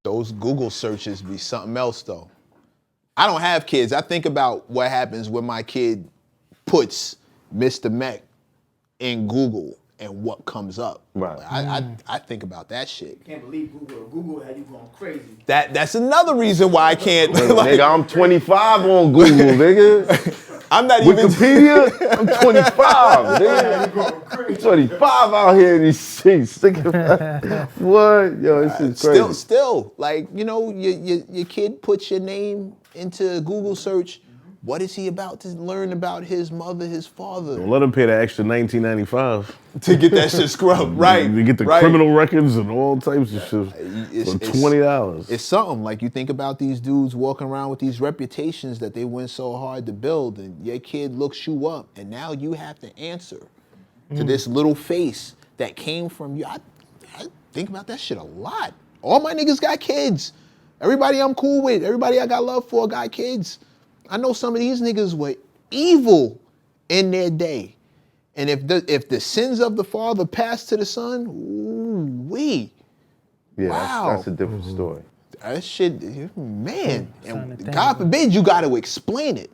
Those Google searches be something else, though. I don't have kids. I think about what happens when my kid puts Mr. Mech in Google and what comes up. Right. I think about that shit. Can't believe Google had you going crazy. That's another reason why I can't. Nigga, I'm 25 on Google, nigga. I'm not even. Wikipedia, I'm 25, nigga. I'm 25 out here in these streets. What? Yo, this is crazy. Still, like, you know, your kid puts your name into Google search. What is he about to learn about his mother, his father? Don't let him pay that extra $19.95 to get that shit scrubbed, right? To get the criminal records and all types of shit for $20. It's something. Like, you think about these dudes walking around with these reputations that they went so hard to build, and your kid looks you up, and now you have to answer to this little face that came from you. I think about that shit a lot. All my niggas got kids. Everybody I'm cool with, everybody I got love for got kids. I know some of these niggas were evil in their day. And if the sins of the father pass to the son, ooh-wee. Yeah, wow. That's a different story. That shit, man. And God forbid you got to explain it.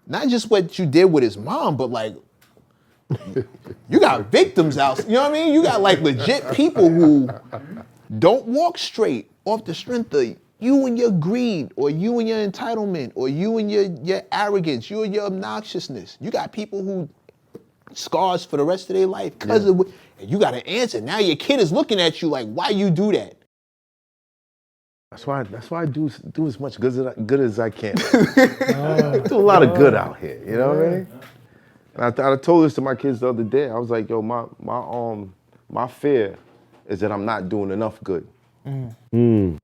Not just what you did with his mom, but like, you got victims out. You know what I mean? You got like legit people who don't walk straight off the strength of you and your greed, or you and your entitlement, or you and your arrogance, you and your obnoxiousness. You got people who scars for the rest of their life because of, and you got to answer. Now your kid is looking at you like, why you do that? That's why I do as much good as I can. I do a lot of good out here, you know what I mean? And I told this to my kids the other day. I was like, yo, my fear is that I'm not doing enough good. And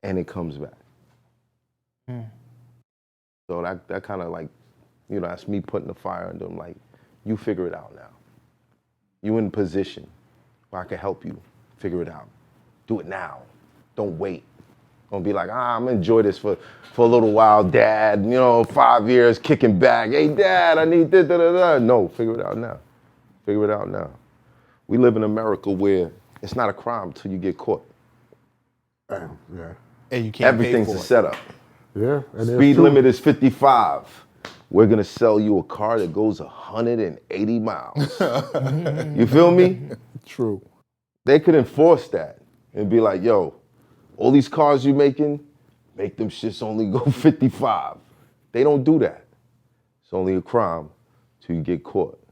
it comes back. So that kind of like, you know, that's me putting the fire under them, like, you figure it out now. You in position where I can help you figure it out. Do it now. Don't wait. Don't be like, I'm gonna enjoy this for a little while, Dad. You know, 5 years kicking back. Hey, Dad, I need this, No, figure it out now. Figure it out now. We live in America where it's not a crime until you get caught. Yeah. And you can't Everything's pay for a it. setup. Yeah. And Speed limit is 55. We're gonna sell you a car that goes 180 miles. You feel me? True. They could enforce that and be like, yo, all these cars you making, make them shits only go 55. They don't do that. It's only a crime till you get caught.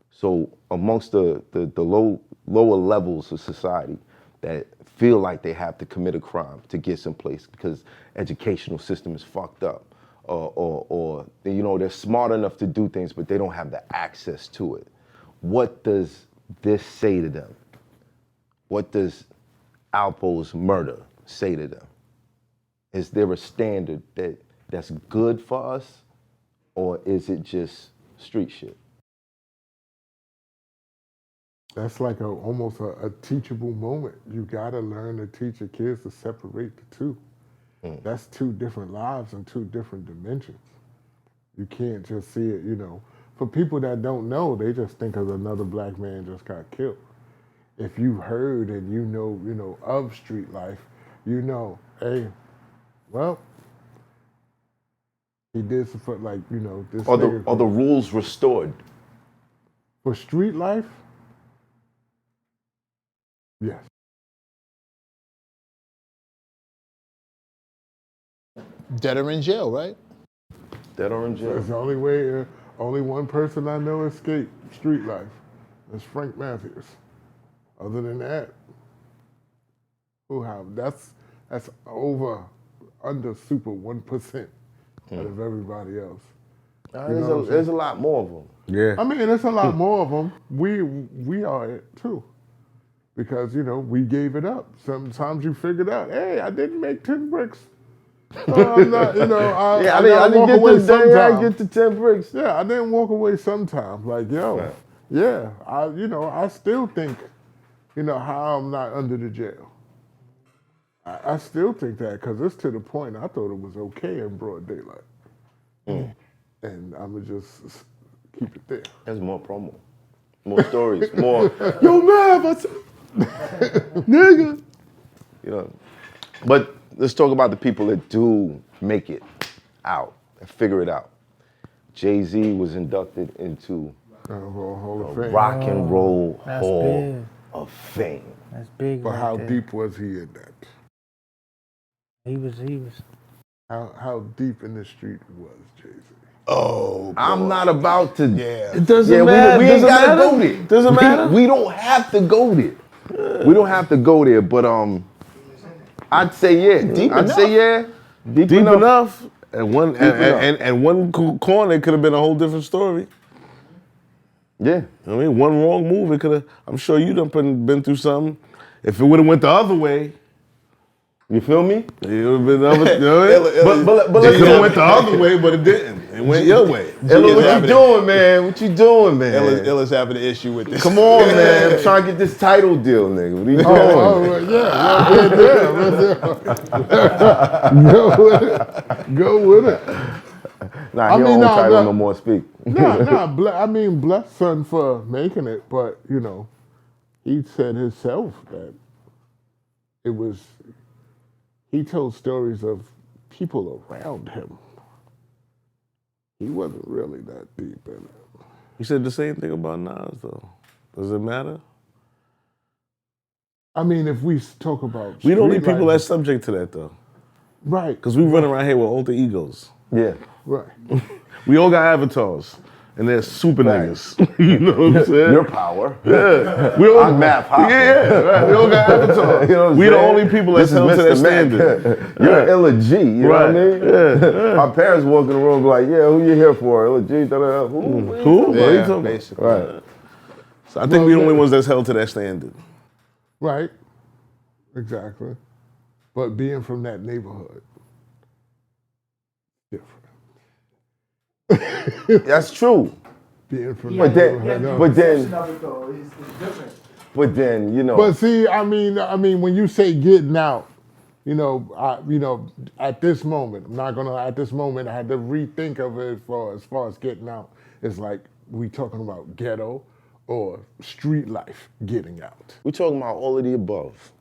So amongst the lower levels of society that feel like they have to commit a crime to get someplace because educational system is fucked up, or you know, they're smart enough to do things, but they don't have the access to it. What does this say to them? What does Alpo's murder say to them? Is there a standard that's good for us, or is it just street shit? That's like almost a teachable moment. You gotta learn to teach your kids to separate the two. That's two different lives and two different dimensions. You can't just see it, you know. For people that don't know, they just think of another black man just got killed. If you've heard and you know of street life, you know, hey, well, he did some, like, you know, this. Are the rules restored? For street life? Yes. Dead or in jail, right? Dead or in jail. That's the only way. Only one person I know escaped street life. That's Frank Matthews. Other than that, that's under super 1% out of everybody else. There's a lot more of them. Yeah. I mean, there's a lot more of them. We are it too, because you know we gave it up. Sometimes you figured out, hey, I didn't make 10 bricks. I'm not, you know, I didn't walk away sometimes. I get to 10 bricks. Yeah, I didn't walk away sometimes. Like, yo, Right. yeah, I still think, you know, how I'm not under the jail. I still think that, because it's to the point I thought it was okay in broad daylight. And I'm going to just keep it there. There's more promo. More stories. More, yo, man, nigga. You know, but let's talk about the people that do make it out and figure it out. JayZ was inducted into Hall of Fame. Rock and Roll That's Hall big. of Fame. That's big. But right how there. deep was he in that? He was. How deep in the street was JayZ? Oh, I'm not about to. yeah. It doesn't Yeah, matter. we ain't Doesn't gotta matter? go there. Doesn't matter? We don't have to go there. We don't have to go there, but I'd say yeah. Deep I'd enough. say yeah. Deep enough. And one enough. and one corner could have been a whole different story. Yeah. I mean, one wrong move, it could have. I'm sure you done been through something. If it would have went the other way, You feel me? it would have been the other. You know what I mean? But It let's could have go. went the other way, but it didn't. It went your way. Ella, what having you doing, man? What you doing, man? Illa's having an issue with this. Come on, man. I'm trying to get this title deal, nigga. What are you doing? Go with it. Go with it. Nah, he don't own title no more. Speak. Bless son for making it, but you know, he said himself that it was. He told stories of people around him. He wasn't really that deep in it. You said the same thing about Nas, though. Does it matter? I mean, if we talk about We the only street people life- that's subject to that, though. right, Because we run around here with alter egos. Yeah. right. We all got avatars. And they're super Right. niggas. You know what I'm saying? Your power. Yeah. We all, I'm Math Hoffa. Yeah, right. We all got avatars. You know what I'm We the saying? only people that's This is held to Mr. that Mac. standard. You're Illa G, you know what I mean? Yeah. Our parents walk in the room and be like, yeah, who you here for? Illa G, da-da-da. Who? Who? What are you Yeah, talking about? basically. Right. So I think we're the only ones that's held to that standard. Right. Exactly. But being from that neighborhood, different. That's true. Being from But that then, neighborhood. no. but then, Perception of it though is different. but then, you know. But see, I mean, when you say getting out, at this moment, I'm not gonna. At this moment, I had to rethink of it as far as getting out. It's like we talking about ghetto or street life getting out. We're talking about all of the above.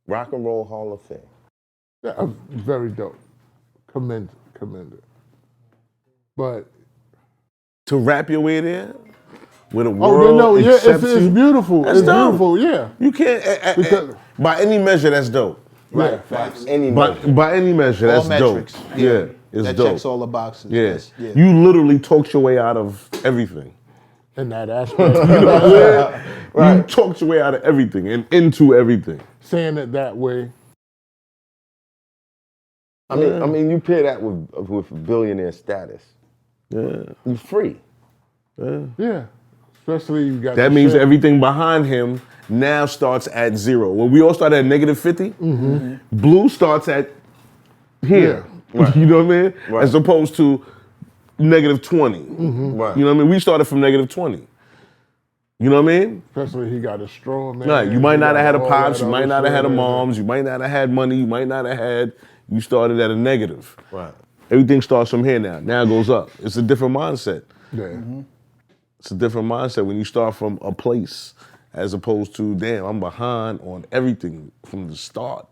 Rock and Roll Hall of Fame. Yeah, very dope. Commend it. But To rap your way there, where the world it's accepts you. beautiful. That's It's dope. beautiful. Yeah. You can't, Because- by any measure, that's dope. Yeah. Facts. Any measure. By any measure, All that's metrics. dope. Yeah, it's That dope. checks all the boxes. Yeah. That's- yeah. You literally talked your way out of everything. In that aspect, You know what I'm saying? You talked your way out of everything and into everything. saying it that way. I mean, you pair that with billionaire status. Yeah. You're free. Yeah. Especially you got That the means shit. everything behind him now starts at zero. When we all started at negative 50, Blue starts at here. You know what I mean? Right. As opposed to negative 20. Right. You know what I mean? We started from negative 20. You know what I mean? Especially he got a strong man. Right. You might not have had a all pops, that you might other not have had a shit. moms, you might not have had money, you might not have had, you started at a negative. Right. Everything starts from here now. Now it goes up. It's a different mindset. Yeah. It's a different mindset when you start from a place as opposed to, damn, I'm behind on everything from the start.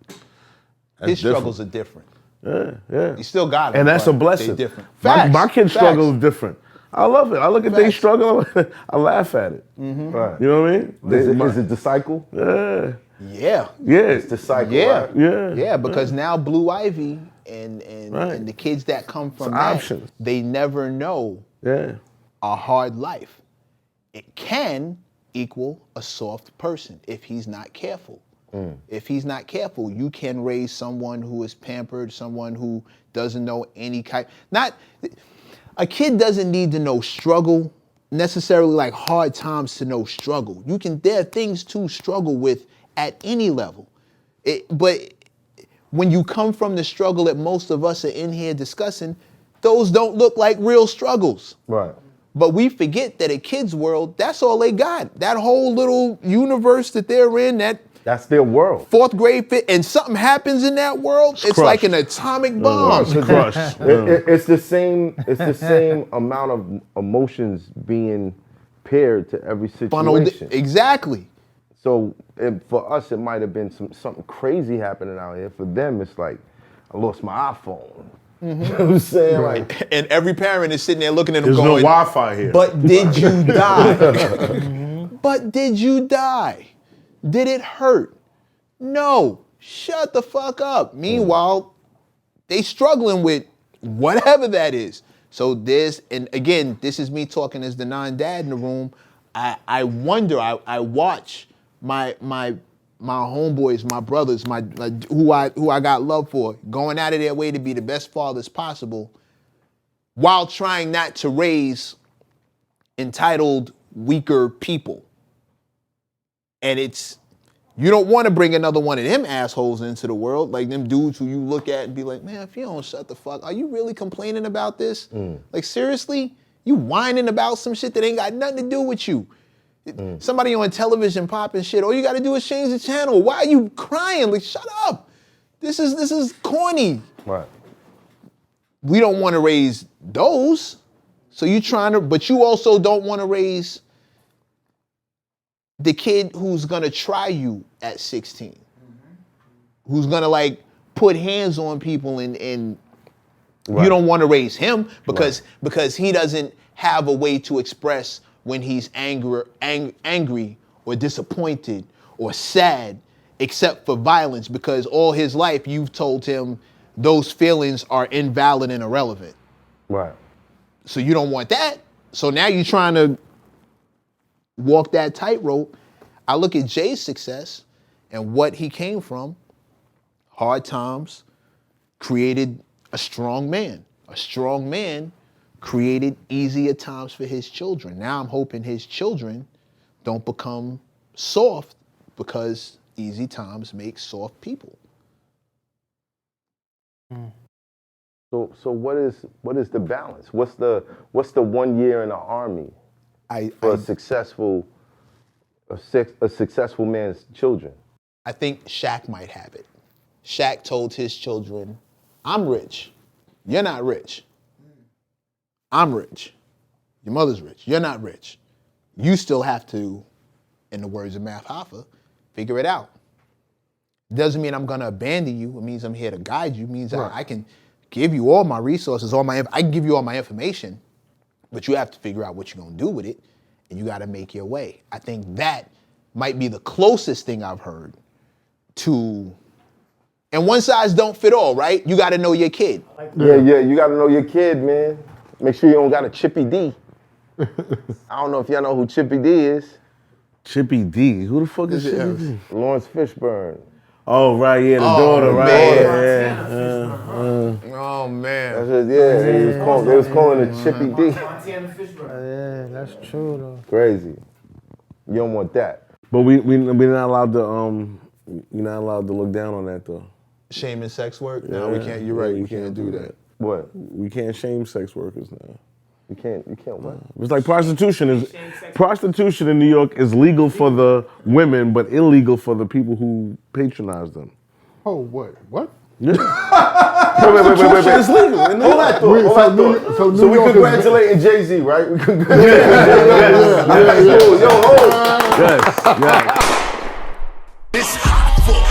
That's His struggles are different. Yeah. He still got it. And that's but a blessing. They different. My Facts. kid's Facts. struggle is different. I love it. I look at their Facts. struggle, I laugh at it. Right. You know what I mean? Is it the cycle? Yeah. Yeah. Yeah. It's the cycle, Yeah. right? Yeah. Yeah, because now Blue Ivy and Right. the kids that come from It's that, options. they never know Yeah. a hard life. It can equal a soft person if he's not careful. If he's not careful, you can raise someone who is pampered, someone who doesn't know any kind. A kid doesn't need to know struggle, necessarily like hard times to know struggle. There are things to struggle with at any level. But when you come from the struggle that most of us are in here discussing, those don't look like real struggles. Right. But we forget that a kid's world, that's all they got. That whole little universe that they're in, that That's their world. fourth grade fit, and something happens in that world, it's like an atomic bomb. It's crushed. It's the same. It's the same amount of emotions being paired to every Funneled- situation. Exactly. So for us, it might have been something crazy happening out here. For them, it's like, I lost my iPhone. You know what I'm saying? Like, And every parent is sitting there looking at them There's going, no Wi-Fi here. but did you die? But did you die? Did it hurt? No. Shut the fuck up. Meanwhile, they struggling with whatever that is. So and again, this is me talking as the non-dad in the room. I wonder, I watch my homeboys, my brothers, who I got love for, going out of their way to be the best fathers possible, while trying not to raise entitled, weaker people. And you don't want to bring another one of them assholes into the world, like them dudes who you look at and be like, man, if you don't shut the fuck, are you really complaining about this? Like, seriously? You whining about some shit that ain't got nothing to do with you. Somebody on television popping shit, all you gotta do is change the channel. Why are you crying? Like, shut up. This is corny. right. We don't want to raise those. So but you also don't want to raise the kid who's gonna try you at 16. Who's gonna like put hands on people and Right. you don't want to raise him because he doesn't have a way to express when he's angry or disappointed or sad, except for violence, because all his life you've told him those feelings are invalid and irrelevant. Right. So you don't want that. So now you're trying to walk that tightrope. I look at JayZ's success and what he came from. Hard times created a strong man. A strong man created easier times for his children. Now I'm hoping his children don't become soft because easy times make soft people. So what is the balance? What's the 1 year in the army for a successful man's children? I think Shaq might have it. Shaq told his children, I'm rich. You're not rich. I'm rich. Your mother's rich. You're not rich. You still have to, in the words of Math Hoffa, figure it out. Doesn't mean I'm gonna abandon you. It means I'm here to guide you. It means I can give you all my resources, I can give you all my information, but you have to figure out what you're gonna do with it, and you gotta make your way. I think that might be the closest thing I've heard to, and one size don't fit all, right? You gotta know your kid. Yeah, you gotta know your kid, man. Make sure you don't got a Chippy D. I don't know if y'all know who Chippy D is. Chippy D. Who the fuck is Chippy D? Lawrence Fishburne. Oh, right, yeah, the daughter, right? man. Yeah. Oh man. That's it, yeah, they was calling it Chippy D. Yeah, that's true though. Crazy. You don't want that. But we're not allowed to you're not allowed to look down on that though. Shame and sex work? No, we can't. You're right. We can't do that. What? We can't shame sex workers now. You can't what? It's like prostitution in New York is legal for the women, but illegal for the people who patronize them. Oh, what? What? Yeah. Wait. It's legal. In New York. So we congratulating JayZ, right? We congratulating Yes. It's hot for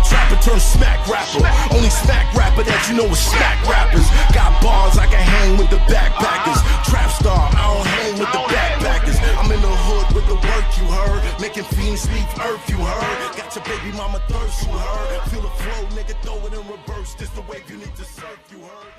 trapper turn smack rapper. Only smack rapper that you know is smack rappers. Got bars, I can hang with the backpackers. Trap star, I don't hang with the backpackers. I'm in the hood with the work you heard. Making fiends leave earth you heard. Got your baby mama thirst you heard. Feel the flow, nigga, throw it in reverse. This the wave you need to surf you heard.